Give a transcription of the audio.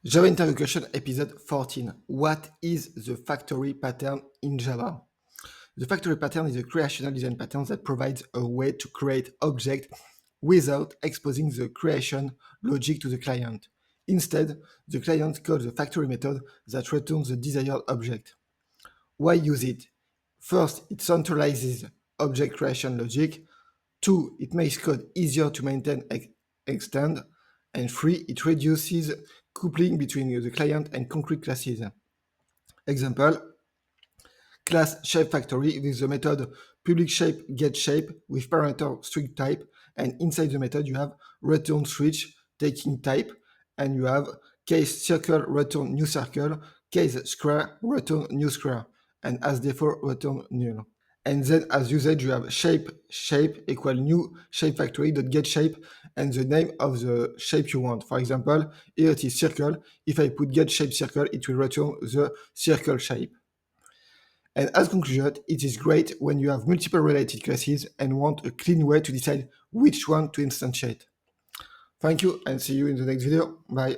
Java Interview Question episode 14. What is the factory pattern in Java? The factory pattern is a creational design pattern that provides a way to create objects without exposing the creation logic to the client. Instead, the client calls the factory method that returns the desired object. Why use it? First, it centralizes object creation logic. 2, it makes code easier to maintain and extend. And 3, it reduces coupling between the client and concrete classes. Example, class ShapeFactory with the method public shape getShape with parameter string type, and inside the method you have return switch taking type, and you have case circle return new circle, case square return new square, and as default return null. And then as usage, you have shape equal new ShapeFactory.getShape and the name of the shape you want. For example, here it is circle. If I put getShape circle, it will return the circle shape. And as conclusion, it is great when you have multiple related classes and want a clean way to decide which one to instantiate. Thank you and see you in the next video. Bye.